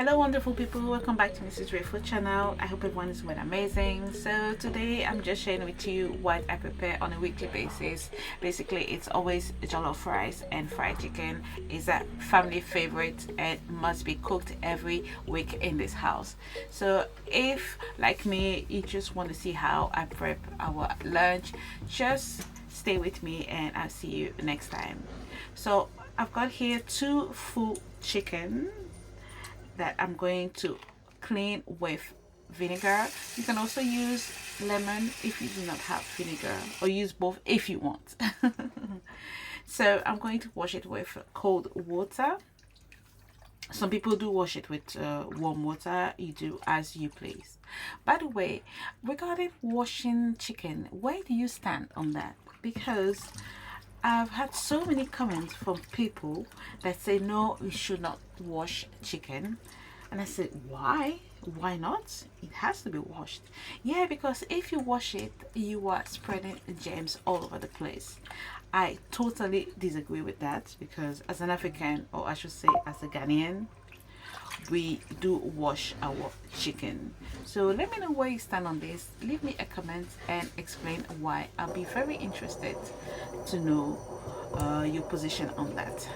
Hello wonderful people, welcome back to Mrs. Ray Food channel. I hope everyone is doing amazing. So today I'm just sharing with you what I prepare on a weekly basis. Basically it's always jollof rice and fried chicken. Is a family favorite and must be cooked every week in this house. So if like me you just want to see how I prep our lunch, just stay with me and I'll see you next time. So I've got here two full chicken that I'm going to clean with vinegar. You can also use lemon if you do not have vinegar, or use both if you want. So I'm going to wash it with cold water. Some people do wash it with warm water. You do as you please. By the way, regarding washing chicken, where do you stand on that? Because I've had so many comments from people that say no, you should not wash chicken. And I said, why? Why not? It has to be washed. Yeah, because if you wash it, you are spreading germs all over the place. I totally disagree with that, because as an African, or I should say as a Ghanaian, we do wash our chicken. So let me know where you stand on this. Leave me a comment and explain why. I'll be very interested to know your position on that.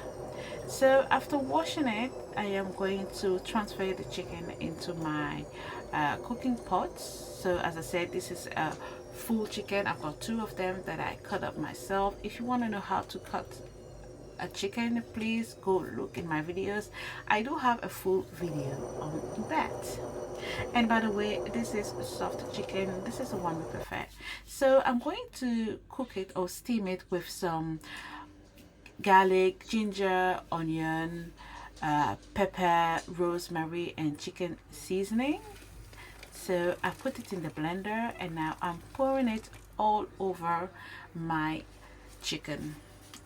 So after washing it, I am going to transfer the chicken into my cooking pot. So as I said, this is a full chicken. I've got two of them that I cut up myself. If you want to know how to cut a chicken, please go look in my videos. I do have a full video on that. And by the way, this is soft chicken. This is the one we prefer. So I'm going to cook it or steam it with some garlic, ginger, onion, pepper, rosemary and chicken seasoning. So I put it in the blender and now I'm pouring it all over my chicken.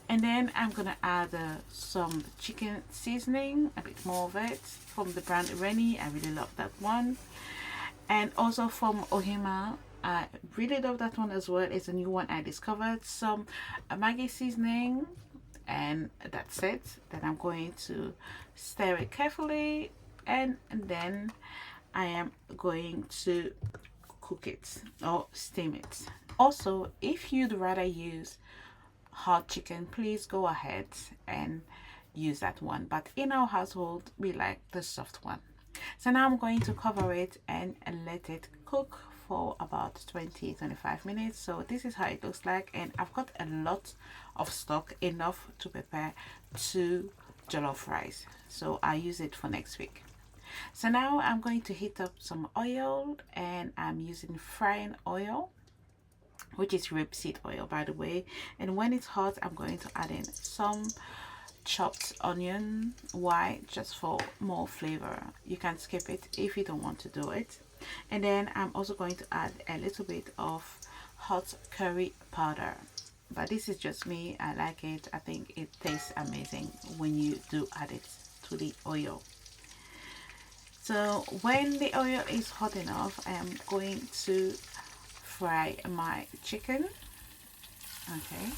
And then I'm gonna add some chicken seasoning, a bit more of it from the brand Rennie. I really love that one. And also from Ohima, I really love that one as well. It's a new one I discovered. Some maggi seasoning, and that's it. Then I'm going to stir it carefully, and then I am going to cook it or steam it. Also, if you'd rather use hot chicken, please go ahead and use that one, but in our household we like the soft one. So now I'm going to cover it and let it cook for about 20-25 minutes. So this is how it looks like, and I've got a lot of stock, enough to prepare 2 jollof rice, so I'll use it for next week. So now I'm going to heat up some oil, and I'm using frying oil, which is rapeseed oil by the way. And when it's hot, I'm going to add in some chopped onion. Why? Just for more flavor. You can skip it if you don't want to do it. And then I'm also going to add a little bit of hot curry powder, but this is just me. I like it. I think it tastes amazing when you do add it to the oil. So when the oil is hot enough, I am going to fry my chicken. Okay.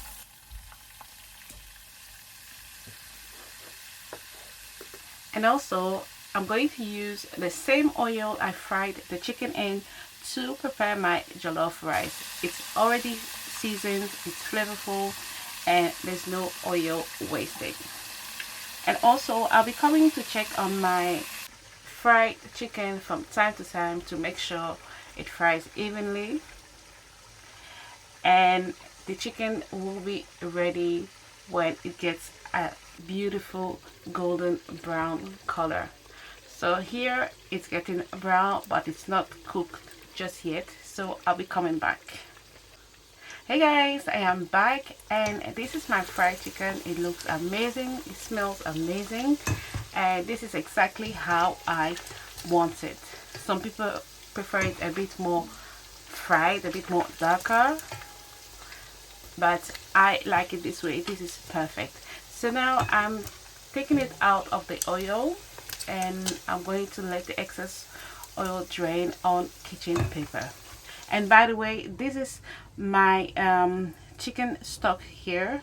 And also I'm going to use the same oil I fried the chicken in to prepare my jollof rice. It's already seasoned, it's flavorful, and there's no oil wasted. And also I'll be coming to check on my fried chicken from time to time to make sure it fries evenly, and the chicken will be ready when it gets a beautiful golden brown color. So here it's getting brown, but it's not cooked just yet, so I'll be coming back. Hey guys, I am back, and this is my fried chicken. It looks amazing, it smells amazing, and this is exactly how I want it. Some people prefer it a bit more fried, a bit more darker, but I like it this way. This is perfect. So now I'm taking it out of the oil, and I'm going to let the excess oil drain on kitchen paper. And by the way, this is my chicken stock here.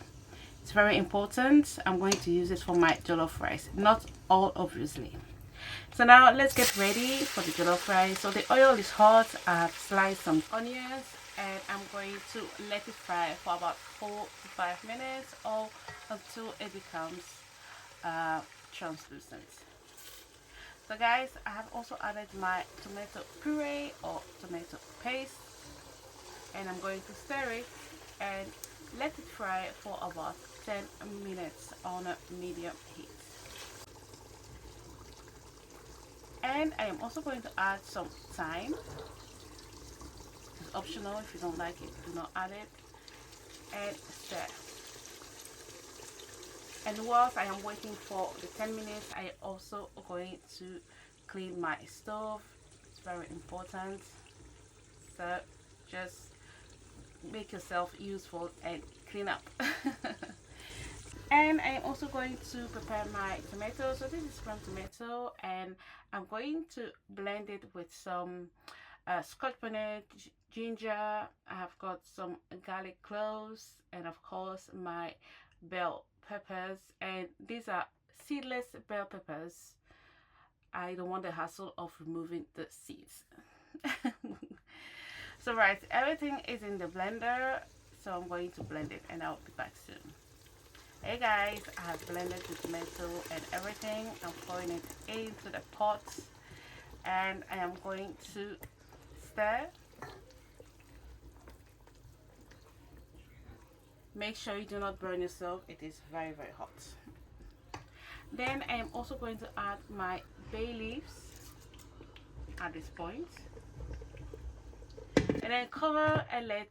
It's very important. I'm going to use it for my jollof rice, not all obviously. So now let's get ready for the jollof rice. So the oil is hot. I've sliced some onions and I'm going to let it fry for about 4 to 5 minutes or until it becomes translucent. So guys, I have also added my tomato puree or tomato paste, and I'm going to stir it and let it fry for about 10 minutes on a medium heat. And I am also going to add some thyme. It's optional. If you don't like it, do not add it. And stir. And whilst I am waiting for the 10 minutes, I am also going to clean my stove. It's very important. So just make yourself useful and clean up. And I am also going to prepare my tomato. So this is plum tomato, and I'm going to blend it with some scotch bonnet, ginger. I have got some garlic cloves, and of course my bell peppers. And these are seedless bell peppers. I don't want the hassle of removing the seeds. So right, everything is in the blender, so I'm going to blend it and I'll be back soon. Hey guys, I have blended the tomato and everything. I'm pouring it into the pot and I am going to stir. Make sure you do not burn yourself. It is very hot. Then I am also going to add my bay leaves at this point. And then cover and let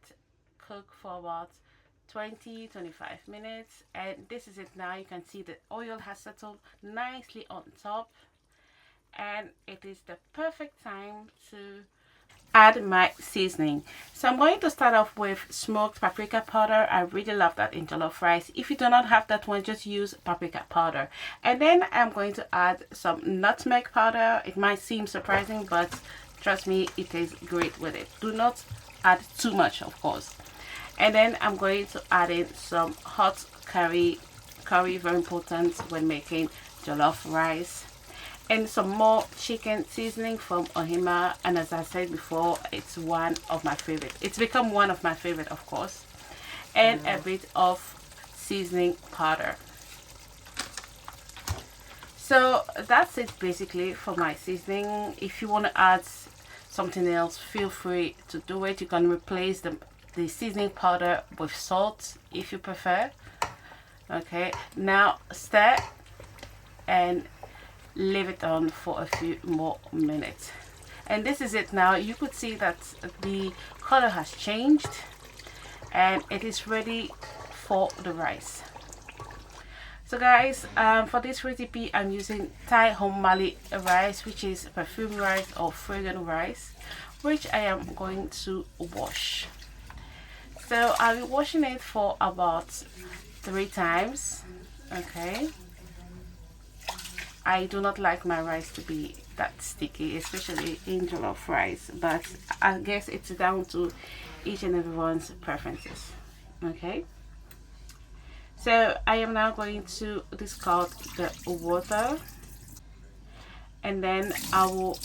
cook for about 20-25 minutes. And this is it now. You can see the oil has settled nicely on top, and it is the perfect time to add my seasoning. So I'm going to start off with smoked paprika powder. I really love that in jollof rice. If you do not have that one, just use paprika powder. And then I'm going to add some nutmeg powder. It might seem surprising, but trust me, it tastes great with it. Do not add too much, of course. And then I'm going to add in some hot curry, very important when making jollof rice, and some more chicken seasoning from Ohima. And as I said before, it's one of my favorite. It's become one of my favorite, of course. And a bit of seasoning powder. So that's it basically for my seasoning. If you want to add something else, feel free to do it. You can replace the seasoning powder with salt if you prefer. Okay, now stir and leave it on for a few more minutes. And this is it now. You could see that the color has changed and it is ready for the rice. So guys, for this recipe I'm using Thai home mali rice, which is perfume rice or fragrant rice, which I am going to wash. So I'll be washing it for about 3 times. Okay, I do not like my rice to be that sticky, especially in jollof rice, but I guess it's down to each and everyone's preferences. Okay, so I am now going to discard the water, and then I will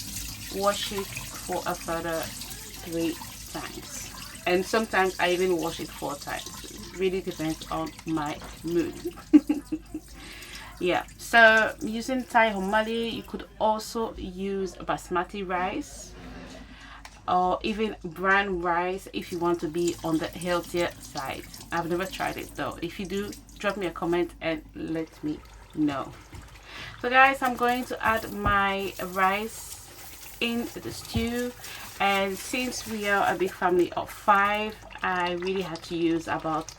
wash it for a further 3 times, and sometimes I even wash it 4 times. It really depends on my mood. Yeah, so using Thai home mali, you could also use basmati rice or even brown rice if you want to be on the healthier side. I've never tried it though. If you do, drop me a comment and let me know. So guys, I'm going to add my rice in the stew, and since we are a big family of 5, I really had to use about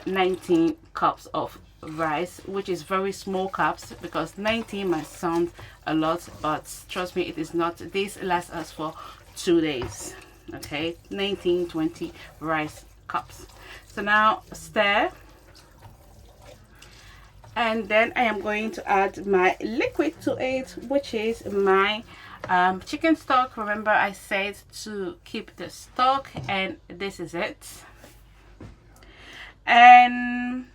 19 cups of rice, which is very small cups, because 19 might sound a lot, but trust me, it is not. This lasts us for 2 days. Okay, 19-20 rice cups. So now stir, and then I am going to add my liquid to it, which is my chicken stock. Remember I said to keep the stock, and this is it. And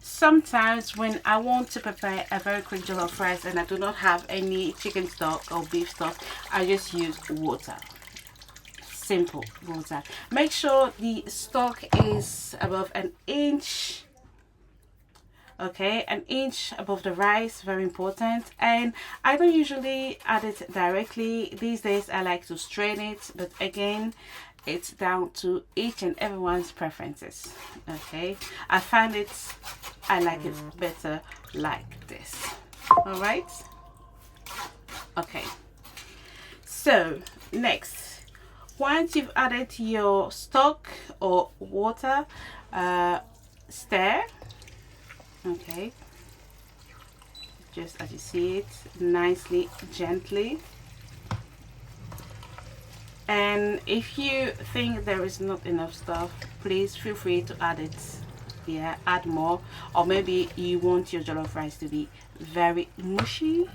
Sometimes when I want to prepare a very quick jollof rice and I do not have any chicken stock or beef stock, I just use water. Simple water. Make sure the stock is above an inch. Okay, an inch above the rice, very important. And I don't usually add it directly. These days I like to strain it, but again, it's down to each and everyone's preferences. Okay, I like it better like this. All right. Okay, so next, once you've added your stock or water, stir. Okay, just as you see it, nicely, gently. And if you think there is not enough stuff, please feel free to add it. Yeah, add more. Or maybe you want your jollof rice to be very mushy,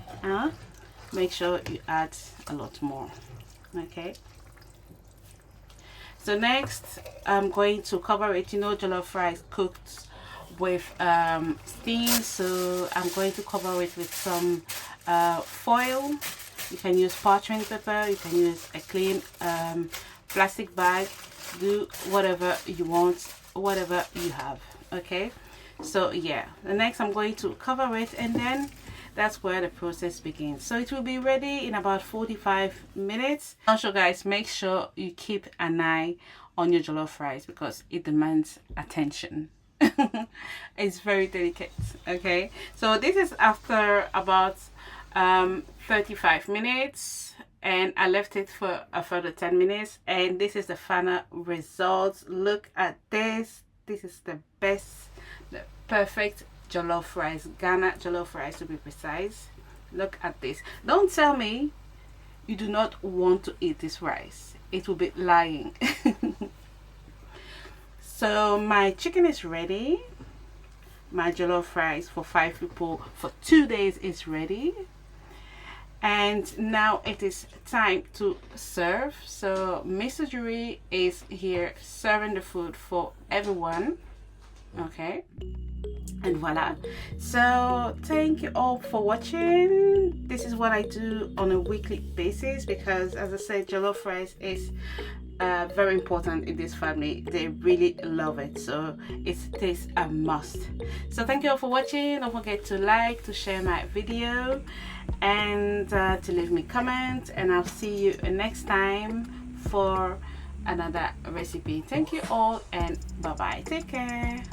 make sure you add a lot more. Okay, so next I'm going to cover it. You know, jollof rice cooked with steam, so I'm going to cover it with some foil. You can use parchment paper, you can use a clean plastic bag, do whatever you want, whatever you have. Okay, so yeah, the next I'm going to cover it, and then that's where the process begins. So it will be ready in about 45 minutes. Also guys, make sure you keep an eye on your jollof rice because it demands attention. It's very delicate. Okay, so this is after about 35 minutes, and I left it for a further 10 minutes, and this is the final results. Look at this. This is the best, the perfect jollof rice, Ghana jollof rice to be precise. Look at this. Don't tell me you do not want to eat this rice. It will be lying. So my chicken is ready. My jollof rice for 5 people for 2 days is ready. And now it is time to serve. So Mr. Jure is here serving the food for everyone. Okay, and voila. So thank you all for watching. This is what I do on a weekly basis because, as I said, jollof rice is very important in this family. They really love it, so it tastes a must. So thank you all for watching. Don't forget to like, to share my video, and to leave me comment, and I'll see you next time for another recipe. Thank you all, and bye bye. Take care.